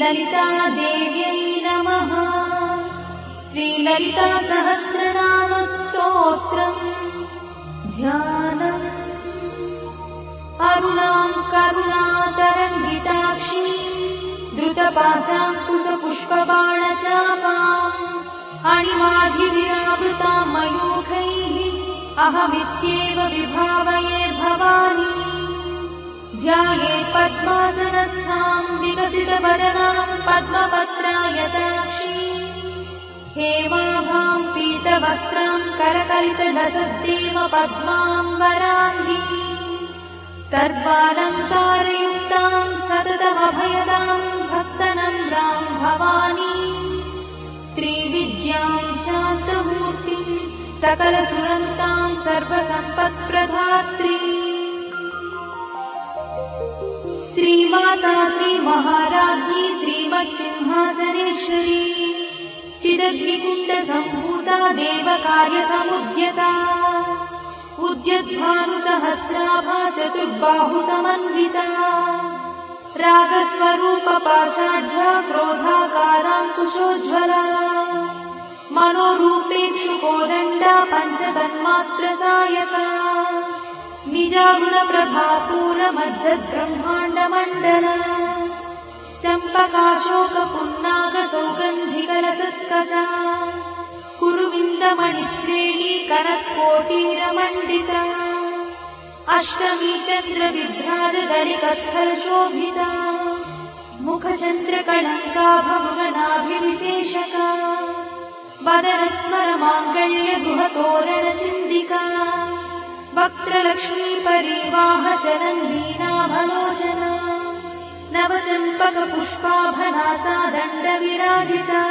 श्रीललितादेव्यै नमः। श्रीललितासहस्रनामस्तोत्रम् ध्यानम्। अरुणां करुणातरङ्गिताक्षीं द्रुतपाशाङ्कुशपुष्पबाणचापाम् अणिमाधिविरावृतां मयूखैः अहमित्येव विभावये भवानी। ध्याये पद्मासनस्थां विकसितवदनां पद्मपत्रायताक्षी हेमाभां पीतवस्त्रां करकलितलसद्देव पद्मां वराङ्गी सर्वालङ्कारयुक्तां सततमभयदां भक्तनम्रां भवानी। श्रीविद्यां शान्तमूर्तिं सकलसुरन्तां सर्वसम्पत्प्रदात्री श्रीमाता श्रीमहाराज्ञी श्रीमत्सिंहासनेश्वरी चिदग्निकुण्डसम्भूता देवकार्यसमुद्यता उद्यद्भानुसहस्राभा चतुर्बाहुसमन्विता रागस्वरूपपाषाढ्या क्रोधाकाराङ्कुशोज्ज्वला मनोरूपेक्षुकोदण्डा पञ्चतन्मात्रसायका निजागुणप्रभापूरमज्जद्ब्रह्माण्डमण्डला चम्पकाशोकपुन्नागसौगन्धिकलसत्कजा कुरुविन्दमणिश्रेणी कनत्कोटीरमण्डिता अष्टमी चन्द्रविभ्राजगणिकस्थलशोभिता मुखचन्द्रकलङ्काभमृगनाभिविशेषका वदनस्मरमाङ्गल्यगुहतोरणचिन्दिका वक्त्रलक्ष्मीपरीवाहचरन्नीनाभलोचना नवचम्पकपुष्पाभनासा दण्डविराजिता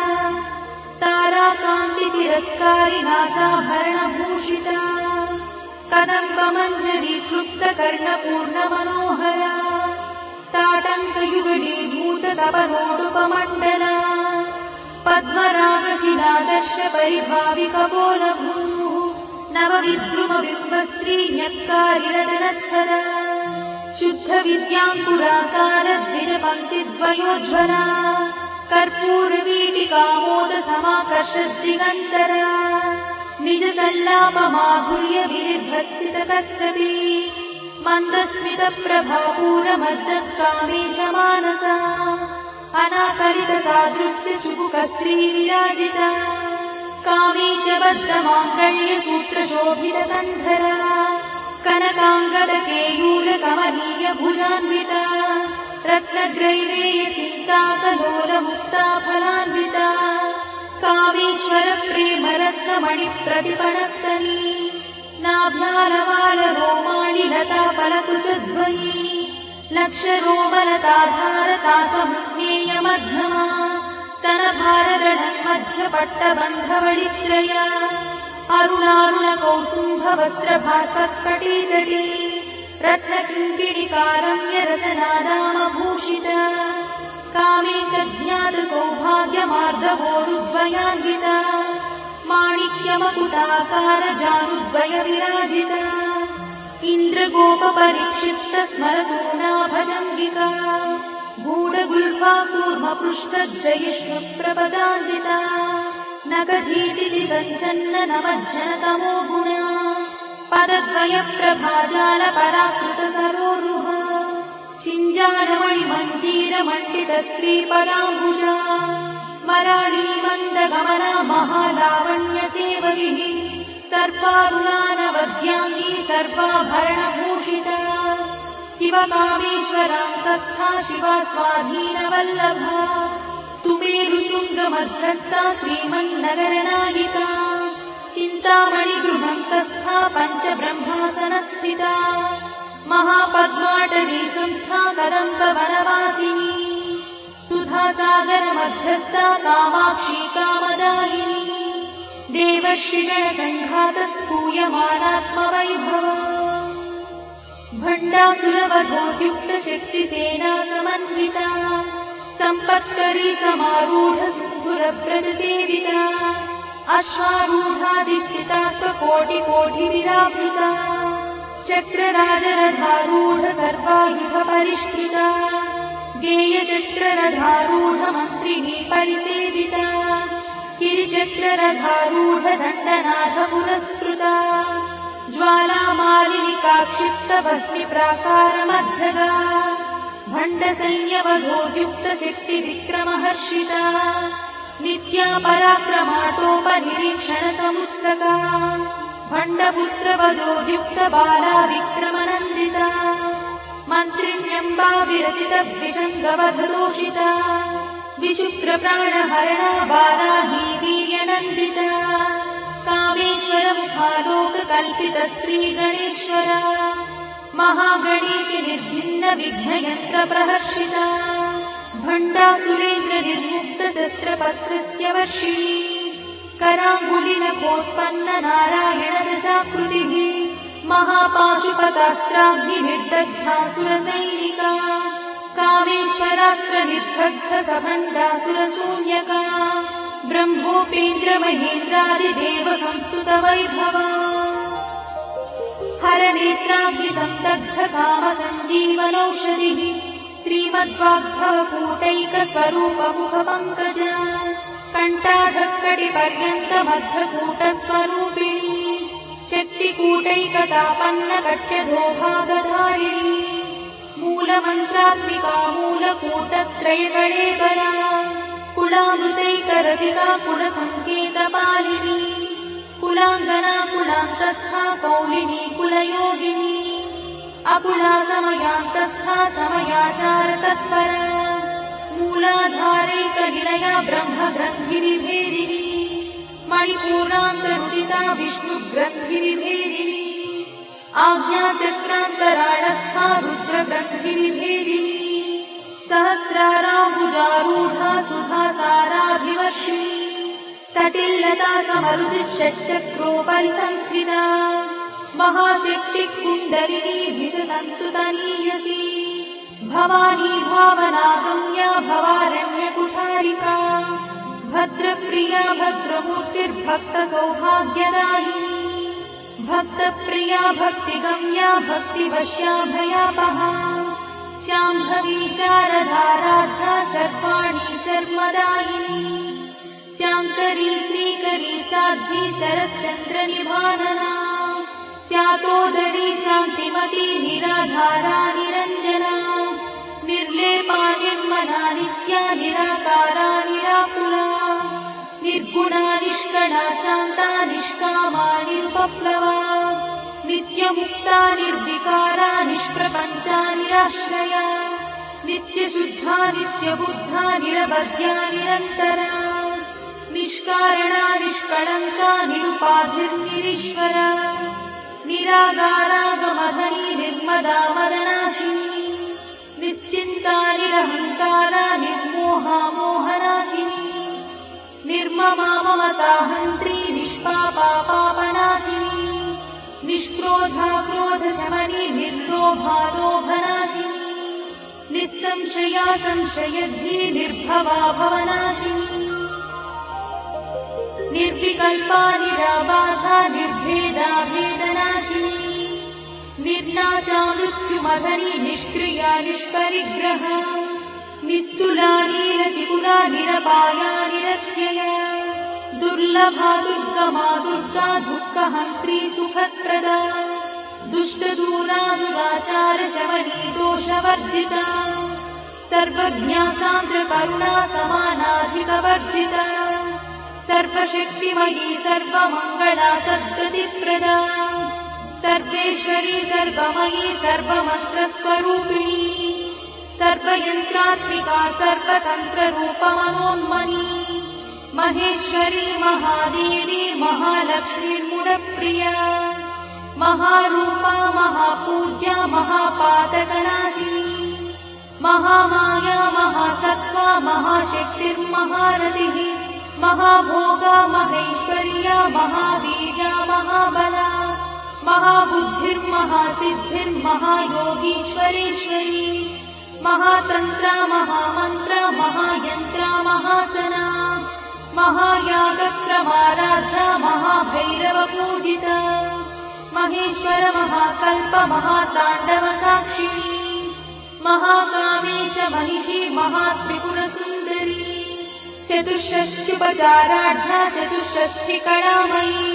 ताराकान्तितिरस्कारिनासाभरणभूषिता कदम्बमञ्जरीक्लुप्तकर्णपूर्णमनोहरा ताटङ्कयुगलीभूततपनोडुपमण्डला पद्मरागशिलादर्शपरिभाविकपोलभूः नवविद्रुमबिम्बश्रीन्यक्कारिरदनच्छदा शुद्धविद्याङ्कुराकारद्विजपङ्क्तिद्वयोज्ज्वला कर्पूरवीटिकामोदसमाकर्षद्दिगन्तरा निजसल्लापमाधुर्यविनिर्भर्त्सितकच्छपी मन्दस्मितप्रभापूरमज्जत्कामेशमानसा अनाकलितसादृश्यचुबुकश्रीविराजिता कामेशबद्धमाङ्गल्यसूत्रशोभितकन्धरा कनकाङ्गदकेयूरकमनीयभुजान्विता रत्नग्रैवेयचिन्ताकलोलमुक्ताफलान्विता कामेश्वरप्रेमरत्नमणिप्रतिपणस्तनी नाभ्यालवालरोमाणि लताफलकुचद्वयी लक्षरोमलताधारतासमुज्ञेयमध्यमा स्तनभारगणमध्यपट्टबन्धवडित्रया अरुणारुणकौसुम्भवस्त्रभास्वत्कटीतटी रत्नकिङ्किणिकारम्यरसनादामभूषिता कामे सज्ञातसौभाग्यमार्धवोरुद्वयान्विता माणिक्यमकुटाकारजानुद्वयविराजिता इन्द्रगोपपरिक्षिप्तस्मरतूनाभजङ्गिका गूढगुल्फाकूर्मपृष्ठज्जयिष्णुप्रपदान्विता नखधीतिसञ्चन्ननमज्जनतमो गुणा पदद्वयप्रभाजालपराकृतसरोरुहा चिञ्जानमणिमञ्जीरमण्डितश्रीपदाम्बुजा मराळीमन्दगमना महालावण्यसेवैः सर्वारुणानवद्याङ्गी सर्वाभरणभूषिता शिवकामेश्वरान्तस्था शिवा स्वाधीनवल्लभा सुमेरुशृङ्गमध्यस्था श्रीमन्नगरनायिका चिन्तामणिगृहन्तस्था पञ्चब्रह्मासनस्थिता महापद्माटवी संस्था कदम्बवनवासिनी सुधासागरमध्यस्था कामाक्षी कामदायिनी देवर्षिगणसङ्घातस्तूयमानात्मवैभव भण्डासुरवधोद्युक्तशक्तिसेना समन्विता सम्पत्करी समारूढसिन्धुरव्रजसेविता अश्वारूढाधिष्ठिता स्वकोटिकोटिविरावृता चक्रराजरथारूढ सर्वायुधपरिष्कृता गेयचक्ररथारूढमन्त्रिणी परिसेविता गिरिचक्ररथारूढदण्डनाथ पुरस्कृता ज्वालामालिनिकाक्षिप्तभक्तिप्राकारमध्यगा भण्डसैन्यवधोद्युक्तशक्तिविक्रमहर्षिता नित्या पराक्रमाटोपनिरीक्षणसमुत्सका भण्डपुत्रवधोद्युक्तबाला विक्रमनन्दिता मन्त्रिण्यम्बा विरचितद्विषङ्गवधदोषिता विशुक्रप्राणहरणा बालाही वीर्यनन्दिता कामेश्वरमुखालोककल्पितश्रीगणेश्वरा महागणेशि निर्भिन्नविघ्नयन्त्रप्रहर्षिता भण्डासुरेन्द्रनिर्मुक्तशस्त्रपत्रस्य वर्षिणी कराङ्गुलिनखोत्पन्ननारायणदशाकृतिः महापाशुपतास्त्राग्निर्दग्धासुरसैनिका कामेश्वरास्त्रनिर्दग्धसभण्डासुरशून्यका ब्रह्मोपेन्द्रमहेन्द्रादिदेवसंस्तुतवैभवा हरनेत्राग्निसन्दग्धकामसञ्जीवनौषधिः श्रीमद्वाग्भवकूटैकस्वरूपमुखपङ्कजा कण्ठाधक्कटिपर्यन्तमद्धकूटस्वरूपिणी शक्तिकूटैकतापन्नकट्यधोभागधारिणी मूलमन्त्रात्मिका मूलकूटत्रयकळेबरा कुलामृतैकरसिका कुलसङ्केतपालिनी कुलाङ्गना कुलान्तस्था कौलिनी कुलयोगिनी अकुला समयान्तस्था समयाचारतत्परा मूलाधारैकनिलया ब्रह्मग्रन्थिनिभेदिनी मणिपूरान्तनुदिता विष्णुग्रन्थिनिभेदिनी आज्ञाचक्रान्तराळस्था रुद्रग्रन्थिनिभेदिनी सहस्राराम्बुजारूढा सुधासाराभिवर्षिणी तटिल्लता समरुचिषट्चक्रोपरि संस्थिता महाशक्तिकुण्डलिनी भिषतन्तुतनीयसी भवानी भावनागम्या भवारण्यकुठारिका भद्रप्रिया भद्रमूर्तिर्भक्तसौभाग्यदायिनी भक्तप्रिया भक्तिगम्या भक्तिवश्या भयापहा शाम्भवी शारदाराध्या शर्वाणी शर्मदायिनी शाङ्करी श्रीकरी साध्वी शरच्चन्द्रनिभानना स्यातोदरी शान्तिमती निराधारा निरञ्जना निर्लेपा निर्मला नित्या निराकारा निराकुला निर्गुणा निष्कला शान्ता निष्कामा निरुपप्लवा नित्यमुक्ता निर्विकारा निष्प्रपञ्चा निराश्रया नित्यशुद्धा नित्यबुद्धा निरवध्या निरन्तरा निष्कारणा निष्कळङ्का निरुपाधिर्निरीश्वरा निरागारागमधनी निर्मदा मदनाशिनी निश्चिन्ता निरहङ्कारा निर्मोहा मोहनाशिनी निर्ममा ममताहन्त्री निष्पापा पापनाशिनी निष्क्रोधा क्रोधशमनी निर्लोभा लोभनाशिनी निस्संशया संशयद्धि निर्भवा भवनाशिनी निर्विकल्पा निराबाधा निर्भेदा भेदनाशिनी निर्नाशा मृत्युमधनी निष्क्रिया निष्परिग्रहा निस्तुला नीलचिकुरा निरपाया निरत्यया दुर्लभा दुर्गमा दुर्गा दुःखहन्त्री सुखप्रदा दुष्टदूरा दुराचारशमनी दोषवर्जिता सर्वज्ञा सान्द्रकरुणा समानाधिकवर्जिता सर्वशक्तिमयी सर्वमङ्गला सद्गतिप्रदा सर्वेश्वरी सर्वमयी सर्वमन्त्रस्वरूपिणी सर्वयन्त्रात्मिका सर्वतन्त्ररूपमनोन्मनी महेश्वरी महादेवी महालक्ष्मीर्मुनप्रिया महारूपा महापूज्या महापातकनाशिनी महामाया महासत्त्वा महाशक्तिर्महारतिः महाभोगा महेश्वर्या महावीर्या महाबला महाबुद्धिर्महासिद्धिर्महायोगीश्वरेश्वरी महातन्त्रा महामन्त्रा महायन्त्रा महासना महायागक्रमाराध्या महाभैरवपूजिता महेश्वर महाकल्प महाताण्डवसाक्षिणी महाकामेश महिषी महात्रिपुरसुन्दरी चतुष्षष्ट्युपचाराढ्या चतुष्षष्टिकलामयी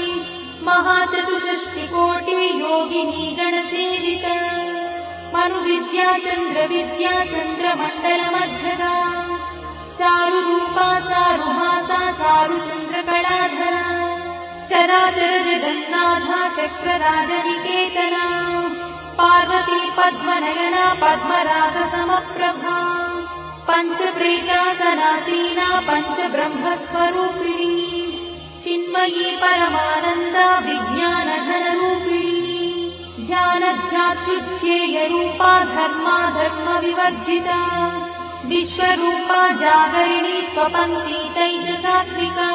महाचतुष्षष्टिकोटि योगिनी गणसेविता मनुविद्या चन्द्रविद्या चन्द्रमण्डलमध्यदा चारुरूपा चारुहासा चारुचन्द्रकलाधरा चराचर जगन्नाथा चक्रराजनिकेतना पार्वती पद्मनयना पद्मरागसमप्रभा पञ्चप्रेतासनासीना पञ्चब्रह्मस्वरूपिणी चिन्मयी परमानन्दा विज्ञानघनरूपिणी ध्यानध्यात्युध्येयरूपा धर्माधर्मविवर्जिता विश्वरूपा जागरिणी स्वपङ्क्ति तैजसात्विका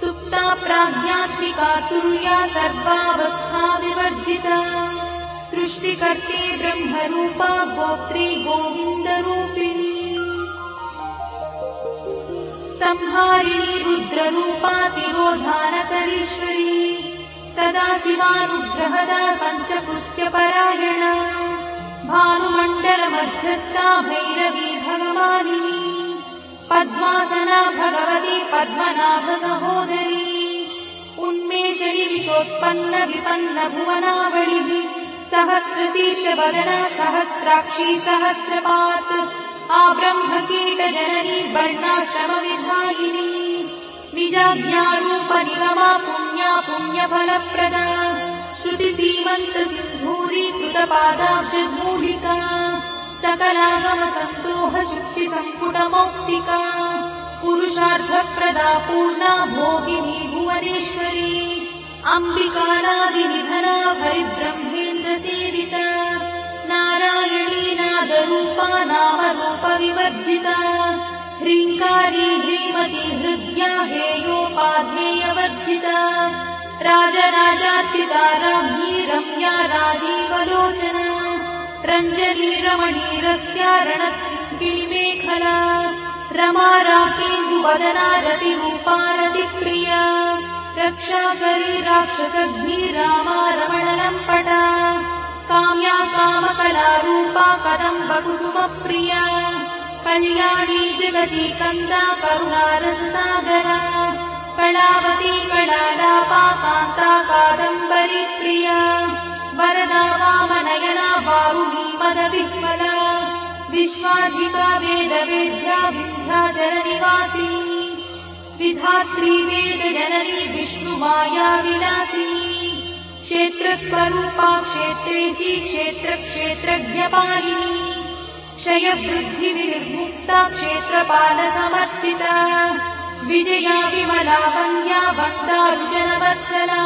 सुप्ता प्राज्ञात्मिका तुर्या सर्वावस्था विवर्जिता सृष्टिकर्त्री ब्रह्मरूपा गोत्री गोविन्दरूपिणी संहारिणी रुद्ररूपा तिरोधानकरीश्वरी सदाशिवानुग्रहदा पञ्चकृत्यपरायणा भानुमण्डलमध्यस्था भैरवी भगवानिनी पद्मासना भगवती पद्मनाभसहोदरी उन्मेषणि विशोत्पन्न विपन्न भुवनावलिः सहस्रशीर्षवदना सहस्राक्षी सहस्रपात् आब्रह्मकीटजननी वर्णाश्रमविधायिनी निजाज्ञारूपनिगमा पुण्या पुण्यफलप्रदा श्रुतिसीमन्तसिन्धूरीकृतपादाब्जगूढिका सकलागमसन्दोहशुक्तिसम्पुटमौक्तिका पुरुषार्थप्रदा पूर्णा भोगिनी भुवनेश्वरी अम्बिकानादिनिधना हरिब्रह्मेन्द्रसेविता नारायणी नादरूपा नामरूपविवर्जिता ह्रीङ्कारी ह्रीमती हृद्या हेयोपाध्येयवर्जिता राजराजार्चिता राज्ञी रम्या राजीवलोचना रञ्जनी रमणीरस्या रणकिङ्किणीमेखला रमा राकेन्दुवदना रतिरूपा रतिप्रिया रक्षाकरी राक्षसग्नी रामा रमणलम्पटा काम्या कामकलारूपा कदम्बकुसुमप्रिया कल्याणी जगती कन्दा करुणारससागरा कलावती कलालापा कान्ता कादम्बरी प्रिया वरदा वामनयना वारुणी मदविह्वला विश्वाधिका वेदवेद्या विन्ध्याचलनिवासिनी विधात्री वेदजननी विष्णुमाया विलासिनी क्षेत्रस्वरूपा क्षेत्रेशी क्षेत्रक्षेत्रज्ञपालिनी क्षयवृद्धिविनिर्मुक्ता क्षेत्रपालसमर्चिता विजया विमला वन्द्या वन्दारुजनवत्सला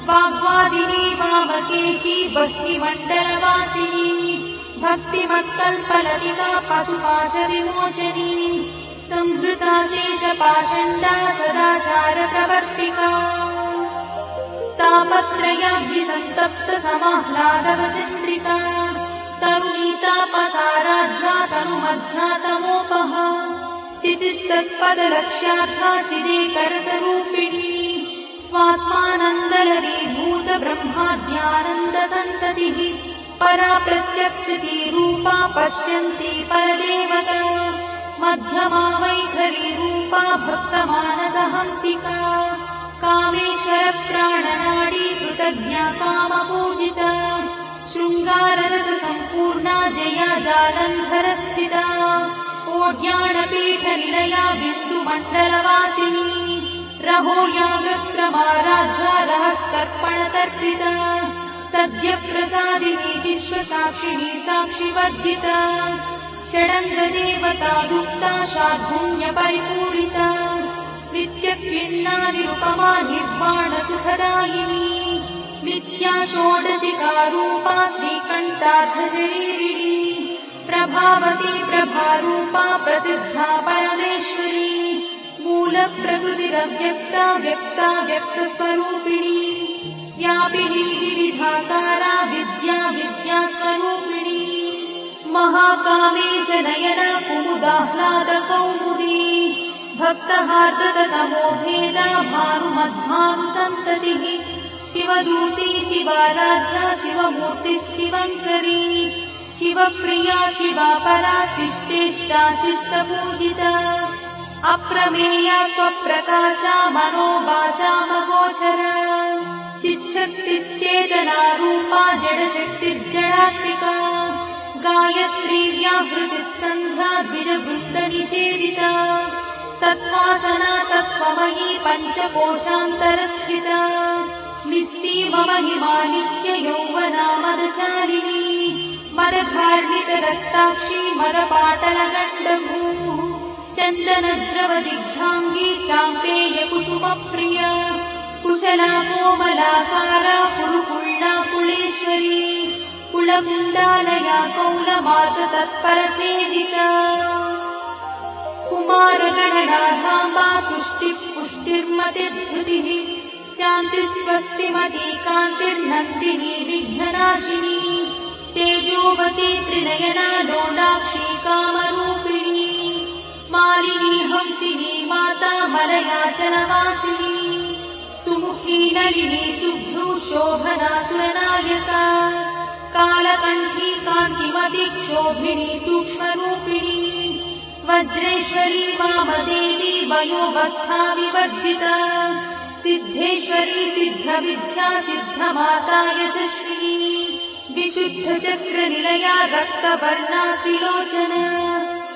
वाग्वादिनी वामकेशी भक्तिमण्डलवासिनी भक्तिमत्कल्पलतिका पशुपाशविमोचनी संहृता शेषपाषण्डा सदाचारप्रवर्तिका तापत्रयाग्निसन्तप्त समाह्लादवचन्द्रिता तरुणीतापसाराध्या तनुमध्ना तमोपहा चितिस्तत्पदलक्ष्यार्था चिदेकरसरूपिणी स्वात्मानन्दलरीभूत ब्रह्माद्यानन्दसन्ततिः परा प्रत्यक्षती रूपा पश्यन्ती परदेवता मध्यमा वैखरी रूपा भक्तमानसहंसिका कामेश्वरप्राणनाडी कृतज्ञा कामपूजिता शृङ्गाररससम्पूर्णा जया जालन्धरस्थिता ओड्याणपीठनिलया बिन्दुमण्डलवासिनी रहो यागक्रमाराध्या रहस्तर्पणतर्पिता सद्यप्रसादिनी विश्वसाक्षिणी साक्षिवर्जिता षडङ्गदेवता युक्ता शार्दूल्यपरिपूरिता नित्यक्लिन्ना निरुपमा निर्वाणसुखदायिनी नित्या षोडशिकारूपा श्रीकण्ठार्धशरीरिणी प्रभावती प्रभारूपा प्रसिद्धा परमेश्वरी मूलप्रकृतिरव्यक्ता व्यक्ता व्यक्तस्वरूपिणी व्यापिनी विविधाकारा विद्या विद्यास्वरूपिणी महाकामेशनयना कुमुदाह्लादकौमुदी भक्तहार्दतमोभेदा भानुमध्भानुसन्ततिः शिवदूती शिवाराध्या शिवमूर्तिः शिवङ्करी शिवप्रिया शिवा परा शिष्टेष्टा शिष्टपूजिता अप्रमेया स्वप्रकाशा मनोवाचामगोचरा चिच्छक्तिश्चेतना रूपा जडशक्तिर्जडात्मिका गायत्री व्याहृतिः सन्ध्या द्विजवृत्तनिषेविता तत्त्वासना तत्त्वमयी पञ्चकोशान्तरस्थिता निःसीममहिमा नित्ययौवना मदशालिनी मदघार्णितरक्ताक्षी मदपाटलगण्डभूः चन्दनद्रवदिग्धाङ्गी चाम्पेयकुसुमप्रिया कुशला कोमलाकारा कुरुकुल्ला कुलेश्वरी कुलकुण्डालया कौलमाततत्परसेविता कुमारगणनाधाम्बा तुष्टिः पुष्टिर्मतिर्धृतिः शान्तिस्वस्तिमती कान्तिर्नन्दिनी विघ्ननाशिनी तेजोवती त्रिनयना लोलाक्षी कामरूपिणी मालिनी हंसिनी माता मलयाचलवासिनी सुमुखी नलिनी शुभ्रू शोभना सुरनायका कालकण्ठी कान्तिमती क्षोभिणी सूक्ष्मरूपिणी वज्रेश्वरी वामदेवी वयोवस्था विवर्जिता सिद्धेश्वरी सिद्धविद्या सिद्धमाता यशस्विनी विशुद्धचक्रनिलया रक्तवर्णा त्रिलोचना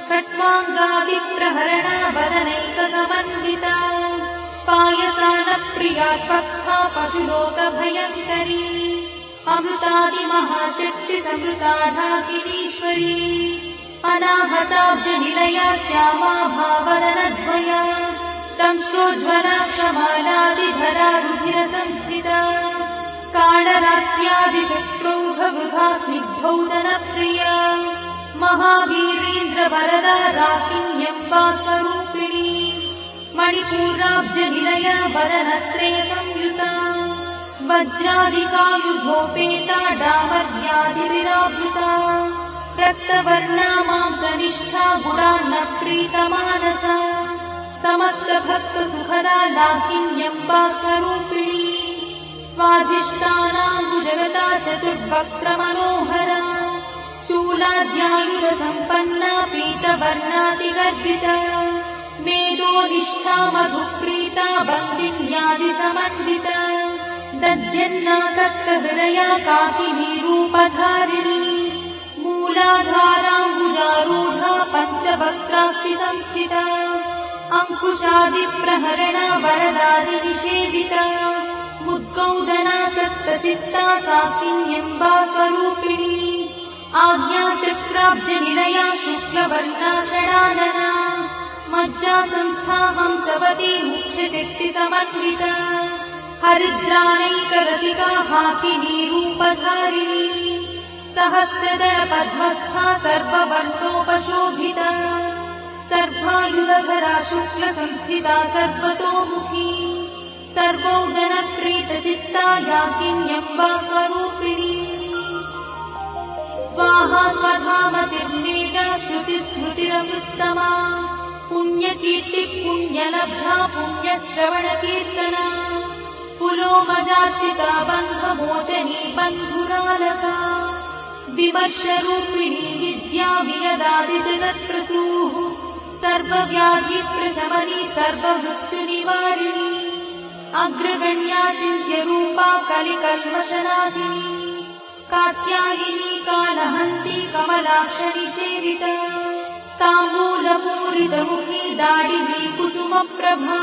खट्वाङ्गादिप्रहरणा वदनैकसमन्विता पायसानप्रिया त्वक्था पशुलोकभयङ्करी अमृतादिमहाशक्तिसमृताढाकिनीश्वरी अनाहताब्जनिलया श्यामा भावदनद्वया दंश्रोज्ज्वला क्षमालादिधरा रुधिरसंस्थिता कालरात्र्यादिशत्रुघवृधा स्निग्धौदनप्रिया महावीरेन्द्रवरदा राकिन्यम्बा स्वरूपिणी मणिपूराब्जनिलया वदनत्रयसंयुता वज्रादिकायुधोपेता डामर्यादिविरावृता रक्तवर्णा मांसनिष्ठा गुडान्नप्रीतमानसा समस्तभक्तसुखदा लाकिन्यम्बा स्वरूपिणी स्वाधिष्ठानाम्बुजगता चतुर्वक्त्रमनोहरा शूलाद्यायुधसम्पन्ना पीतवर्णातिगर्भिता वेदोनिष्ठा मधुप्रीता बन्दिन्यादिसमन्विता दध्यन्नासक्तहृदया काकिनी रूपधारिणी मूलाधाराम्बुजारूढा पञ्चवक्त्रास्ति संस्थिता अङ्कुशादिप्रहरणा वरदादिनिषेविता मुद्गौदना सप्तचित्ता साकिन्यम्बा स्वरूपिणी आज्ञाचक्राब्जनिलया शुक्लवर्णा षडानना मज्जा संस्था हंसवती मुख्यशक्तिसमन्विता हरिद्रानैकरसिका हाकिनी रूपधारिणी सहस्रदलपद्मस्था सर्ववर्णोपशोभिता सर्वायुधधरा शुक्लसंस्थिता सर्वतोमुखी सर्वौदनप्रीतचित्ता याकिन्यम्बा स्वरूपिणी स्वाहा स्वधामतिर्मेधा श्रुतिस्मृतिरमृत्तमा पुण्यकीर्तिः पुण्यलब्धा पुण्यश्रवणकीर्तना पुलोमजार्चिता बन्धमोचनी बन्धुरालका विमर्शरूपिणी विद्या वियदादिजगत्प्रसूः सर्वव्याधिप्रशमनी सर्वमृत्युनिवारिणी अग्रगण्या चिन्त्यरूपा कलिकल्मषनाशिनी कात्यायिनी कालहन्ती कमलाक्षणी सेविता ताम्बूलपूरितमुखी दाडिनी कुसुमप्रभा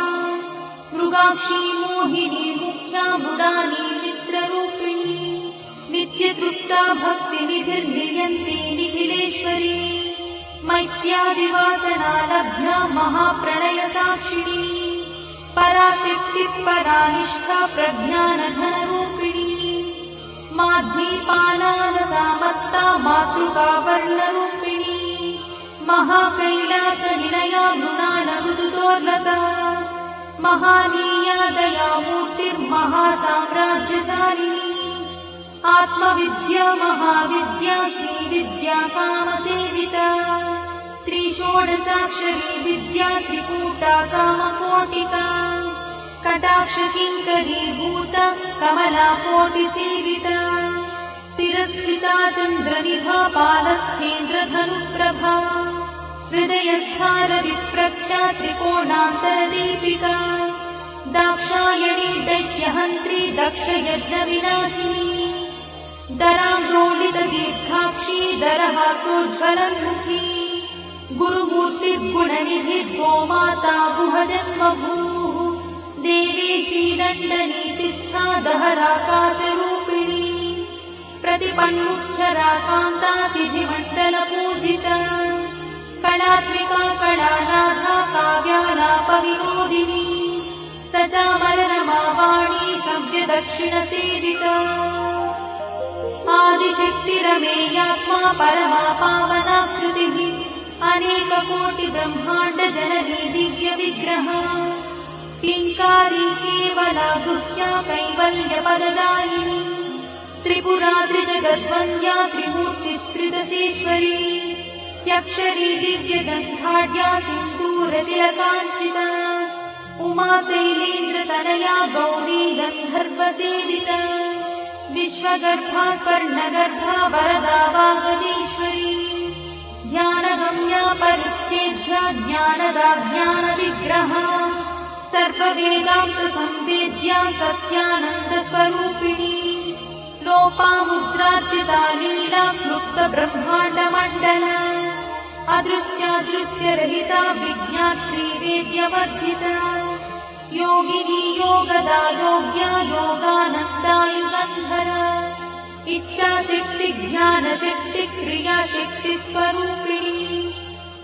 मृगाक्षी मोहिनी मुख्या मृडानी मित्ररूपिणी नित्यतृप्ता भक्तिनिधिर्नियन्ती निखिलेश्वरी मैत्यादिवासना लभ्या महाप्रणयसाक्षिणी पराशक्तिः परानिष्ठा प्रज्ञानघनरूपिणी माध्वीपालानसामत्ता मातृकावर्णरूपिणी महाकैलासनिलया मृणालमृदुदोर्लता महानीया दयामूर्तिर्महासाम्राज्यशालिनी आत्मविद्या महाविद्या श्रीविद्या कामसेविता श्रीषोडशाक्षरी विद्या त्रिकूटा कामकोटिका कटाक्षकिङ्करीभूता कमलाकोटिसेविता शिरस्थिता चन्द्रनिभा पालस्थेन्द्रधनुप्रभा हृदयस्थारविप्रख्या त्रिकोणान्तरदीपिका दाक्षायणी दैत्यहन्त्री दक्षयज्ञविनाशिनी दरान्दोलितदीर्घाक्षी दरहासोज्ज्वलन्मुखी गुरुमूर्तिर्गुणनिधिर्गोमाता गुहजन्मभूः देवेशी दण्डनीतिस्था दहराकाशरूपिणी प्रतिपन्मुख्यराकान्तातिथिमण्डलपूजिता कलात्मिका कलानाथा काव्यालापविनोदिनी सचामररमावाणी सव्यदक्षिणसेविता आदिशक्तिरमेयात्मा परमा पावनाकृतिः अनेककोटिब्रह्माण्डजननी दिव्यविग्रहा किङ्कारी केवला गुह्या कैवल्यपददायिनी त्रिपुरा त्रिजगद्वन्द्या त्रिमूर्तिस्त्रिदशेश्वरी त्यक्षरी दिव्यगन्धाढ्या सिन्दूरतिलकाञ्चिता उमा शैलेन्द्रतनया गौरी गन्धर्वसेविता विश्वगर्भा स्वर्णगर्भा वरदा वागदीश्वरी ध्यानगम्या परिच्छेद्या ज्ञानदा ज्ञानविग्रहा सर्ववेदान्तसंवेद्या सत्यानन्दस्वरूपिणी लोपामुद्रार्चिता लीला क्लुप्तब्रह्माण्डमण्डला अदृश्यादृश्यरहिता विज्ञात्री वेद्यवर्जिता योगिनी योगदा योग्या योगानन्दा युगन्धरा इच्छाशक्ति ज्ञानशक्ति क्रियाशक्ति स्वरूपिणी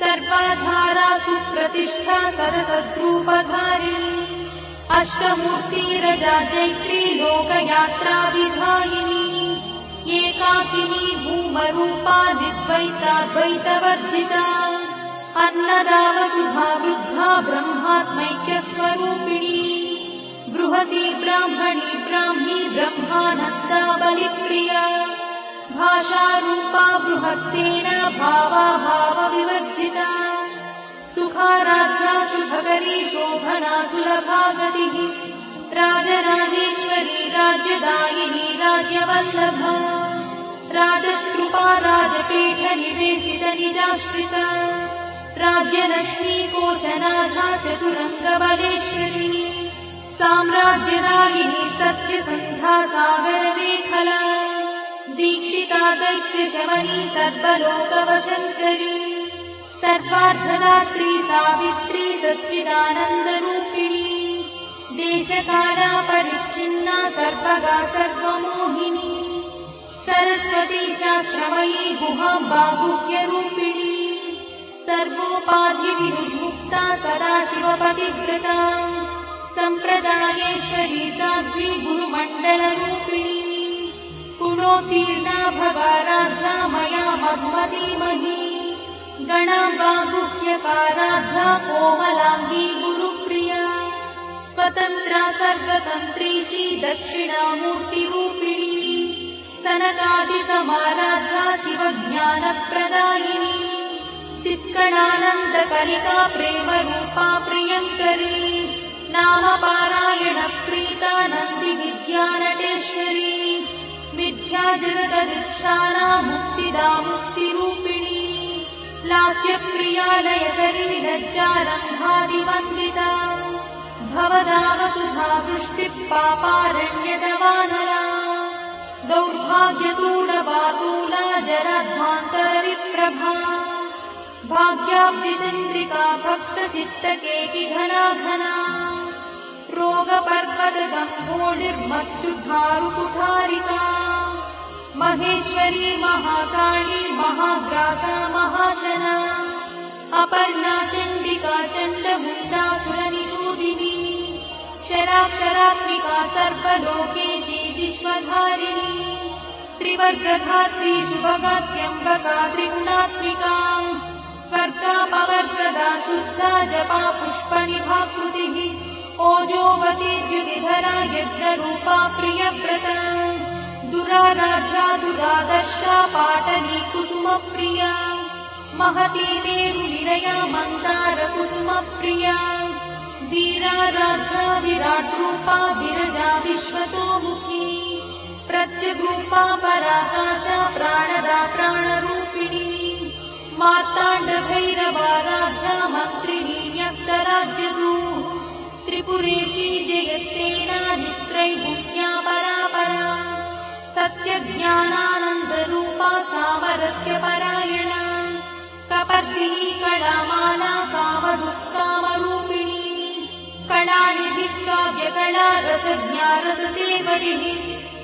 सर्वाधारा सुप्रतिष्ठा सदसद्रूपधारिणी अष्टमूर्तिरजा जैत्री लोकयात्रा विधायिनी एकाकिनी भूमरूपा निर्द्वैताद्वैतवर्जिता अन्नदा वसुधा वृद्धा ब्रह्मात्मैक्यस्वरूपिणी बृहती ब्राह्मणी ब्राह्मी ब्रह्मानन्दा बलिप्रिया भाषारूपा बृहत्सेना भावा भावविवर्जिता सुखाराध्या शुभकरी शोभना सुलभा गतिः राजराजेश्वरी राज्यदायिनी राज्यवल्लभा राजकृपा राजपीठ निवेशित निजाश्रिता राज्यलक्ष्मी कोशनाथा चतुरङ्गबलेश्वरी साम्राज्यदायिनी सत्यसन्धा सागरमेखला दीक्षिता दैत्यशमनी सर्वलोकवशङ्करी सर्वार्थदात्री सावित्री सच्चिदानन्दरूपिणी देशकाला परिच्छिन्ना सर्वगा सर्वमोहिनी सरस्वती शास्त्रमयी गुहाम्बा गुह्यरूपिणी सर्वोपाधिविमुक्ता सदाशिवपतिव्रता सम्प्रदायेश्वरी साध्वी गुरुमण्डलरूपिणी गुणोत्तीर्णा भवाराध्या मया मधुमतीमही गणाम्बा गुह्यकाराध्या कोमलाङ्गी गुरुप्रिया स्वतन्त्रा सर्वतन्त्रीशी दक्षिणामूर्तिरूपिणी सनकादिसमाराध्या शिवज्ञानप्रदायिनी चित्कणानन्दकलिका प्रेमरूपा प्रियङ्करी नामपारायणप्रीता नन्दिविद्यानटेश्वरी मिथ्या जगदधिष्ठाना मुक्तिदा मुक्तिरूपिणी लास्यप्रिया लयकरी लज्जारम्भादिवन्दिता भवदा वसुधा वृष्टिः पापारण्यदवानरा दौर्भाग्यतूलवातूला जराध्वान्तरविप्रभा भाग्याब्धिचन्द्रिका भक्तचित्तकेकिघना घना रोगपर्वतगम्भोडिर्मत्युद्धारुकुठारिका महेश्वरी महाकाली महाग्रासा महाशना अपर्णा चण्डिका चण्डमुण्डासुरनिषूदिनी क्षराक्षरात्मिका सर्वलोकेशी विश्वधारिणी त्रिवर्गधात्री शुभगात्यम्बका त्रिगुणात्मिका स्वर्गापवर्गदा शुद्धा जपा पुष्पनिभाकृतिः ओजोवती द्युतिधरा यज्ञरूपा प्रियव्रता दुराराध्या दुरादर्शा पाटली कुसुमप्रिया महती मेरुनिलया मन्दारकुसुमप्रिया वीराराध्या विराट्रूपा विरजा विश्वतोमुखी प्रत्यग्रूपा पराकाशा प्राणदा प्राणरूपिणी मार्ताण्डभैरवाराध्या मन्त्रिणी न्यस्तराज्यदूः त्रिपुरेशी जयत्सेना निस्त्रैगुण्या परापरा सत्यज्ञानानन्दरूपा सामरस्य परायणा कपर्दिनी कलामाला कामदुःकामरूपिणी कलानिधिः काव्यकला रसज्ञा रससेवरिः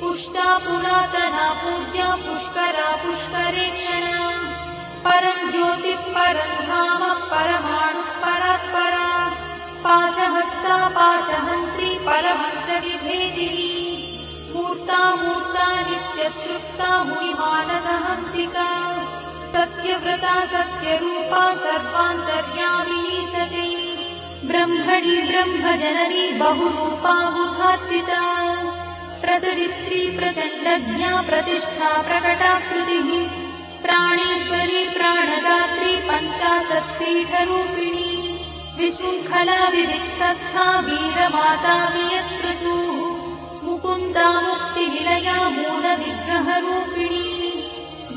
पुष्टा पुरातना पूज्या पुष्करा पुष्करेक्षणा परं ज्योतिः परं धाम परमाणुः परात्परा पाशहस्ता पाशहन्त्री परमन्त्रविभेदिनी मूर्ता मूर्ता नित्यतृप्ता मुनिमानसहंसिका सत्यव्रता सत्यरूपा सर्वान्तर्यामिनी सती ब्रह्मणि ब्रह्मजननी बहुरूपा बुधार्चिता प्रसवित्री प्रचण्डज्ञा प्रतिष्ठा प्रकटाकृतिः प्राणेश्वरी प्राणदात्री पञ्चाशत्पीठरूपिणी विशृङ्खला विविक्तस्था वीरमाता वियत्प्रसूः मुकुन्दा मुक्तिनिलया मूलविग्रहरूपिणी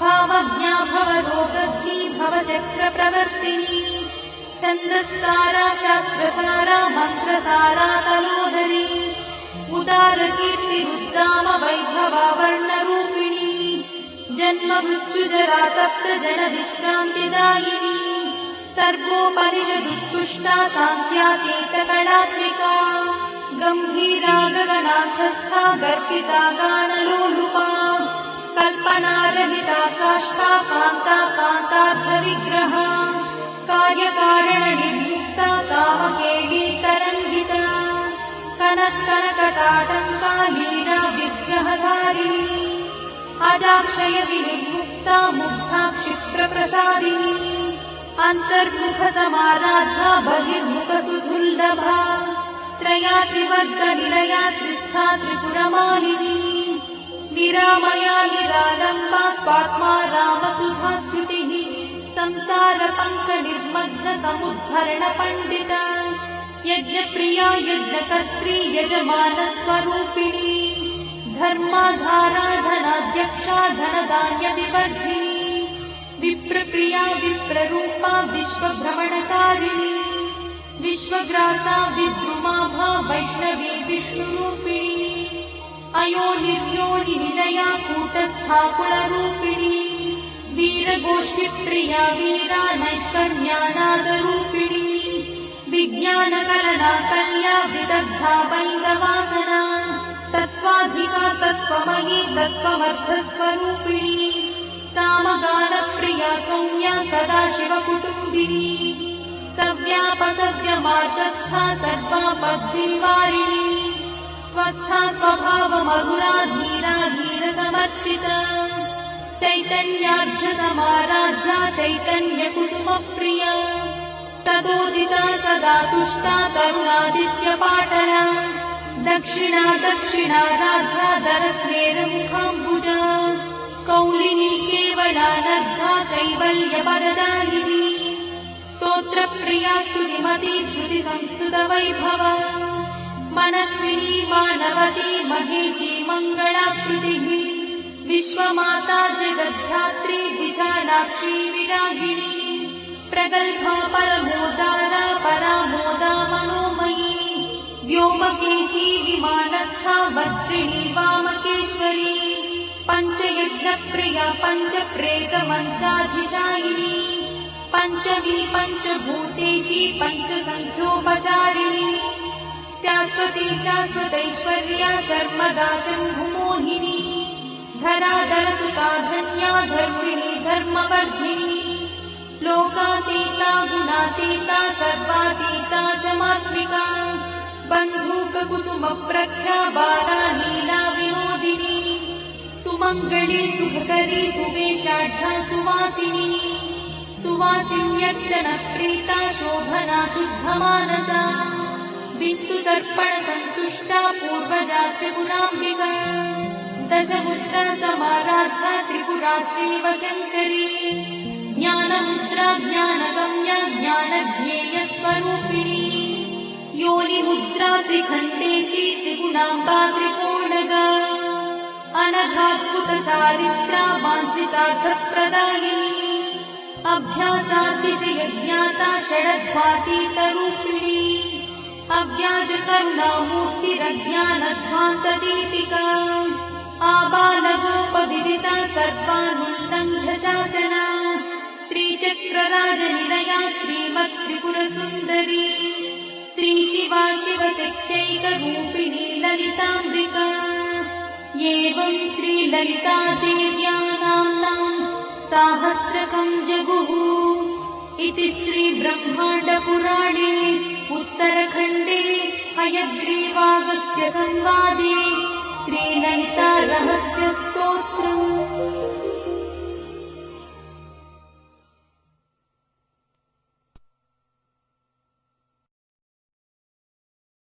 भावज्ञा भवरोगग्नी भवचक्रप्रवर्तिनी छन्दस्सारा शास्त्रसारा मन्त्रसारा तलोदरी उदारकीर्तिरुद्दाम वैभवावर्णरूपिणी जन्ममृत्युजरा तप्तजनविश्रान्तिदायिनी सर्वोपनिषदुत्कृष्टा सान्त्यातीतकलात्मिका गम्भीरा गगनाथस्था गर्भिता गानलोलुपा कल्पनारहिता काष्ठा कान्ता कान्तार्थविग्रहा कार्यकारणनिर्मुक्ता कामकेली तरङ्गिता कनत्कनकटाटङ्का लीला विग्रहधारिणी अजाक्षय विनिर्मुक्ता मुग्धा क्षिप्रप्रसादिनी अन्तर्मुखसमाराधा बहिर्मुखसुदुर्लभा त्रयात्रिवर्गनिलया त्रिस्था त्रिपुरमालिनी निरामया निरालम्बा स्वात्मा रामसुधाश्रुतिः संसारपङ्कनिर्मग्नसमुद्धरणपण्डिता यज्ञप्रिया यज्ञकर्त्री यजमानस्वरूपिणी धर्माधारा धनाध्यक्षा धनधान्यविवर्धिनी विप्रप्रिया विप्ररूपा विश्वभ्रमणकारिणी विश्वग्रासा विद्रुमाभा वैष्णवी विष्णुरूपिणी अयोनिर्योनिनिलया कूटस्था कुलरूपिणी वीरगोष्ठिप्रिया वीरा नैष्कर्म्यानादरूपिणी विज्ञानकरणा कल्या विदग्धा वैङ्गवासना तत्त्वाधिका तत्त्वमयी तत्त्वमर्थस्वरूपिणी सामगानप्रिया सौम्या सदाशिवकुटुम्बिनी सव्यापसव्यमार्गस्था सर्वापद्विनिवारिणी स्वस्था स्वभावमधुरा धीरा धीरसमर्चिता चैतन्यार्घ्यसमाराध्या चैतन्यकुसुमप्रिया सदोदिता सदा तुष्टा तरुणादित्यपाटला दक्षिणा दक्षिणाराध्या दरस्मेरमुखाम्बुजा कौलिनी केवलानर्घा कैवल्यपददायिनी स्तोत्रप्रिया स्तुतिमती श्रुतिसंस्तुतवैभवा मनस्विनी मानवती महेशी मङ्गलाकृतिः विश्वमाता जगद्धात्री विशालाक्षी विरागिणी प्रगल्भा परमोदारा परामोदा मनोमयी व्योमकेशी विमानस्था वज्रिणी वामकेश्वरी पञ्चयज्ञप्रिया पञ्चप्रेतमञ्चाधिशायिनी पञ्चमी पञ्चभूतेशी पञ्चसन्ध्योपचारिणी शाश्वती शाश्वतैश्वर्या शर्मदा शम्भुमोहिनी धराधरसुता धन्या धर्मिणी धर्मवर्धिनी लोकातीता गुणातीता सर्वातीता शमात्मिका बन्धूककुसुमप्रख्या बाला लीला विनोदिनी सुमङ्गली सुभकरी सुवेशाढ्या सुवासिनी सुवासिन्यर्चनप्रीता शोभना शुद्धमानसा बिन्दुदर्पणसन्तुष्टा पूर्वजा त्रिपुराम्बिका दशमुद्रा समाराध्या त्रिपुरा श्रीवशङ्करी ज्ञानमुद्रा ज्ञानगम्या ज्ञानज्ञेयस्वरूपिणी योनिमुद्रा त्रिखण्डेशी त्रिगुणाम्बा त्रिकोणगा अनघाद्भुतचारित्रा वाञ्छितार्थप्रदायिनी अभ्यासातिशयज्ञाता षडध्वातीतरूपिणी अव्याजकर्णामूर्तिरज्ञानध्वान्तदीपिका आबालगोपविदिता सर्वानुल्लङ्घ्य शासना श्रीचक्रराजनिलया श्रीमत्त्रिपुरसुन्दरी श्रीशिवा शिवशक्त्यैकरूपिणी ललिताम्बिका एवं श्रीललितादेव्या नाम्नां साहस्रकं जगुः इति श्रीब्रह्माण्डपुराणे उत्तरखण्डे हयग्रीवागस्त्यसंवादे श्रीललितारहस्यस्तोत्रम्।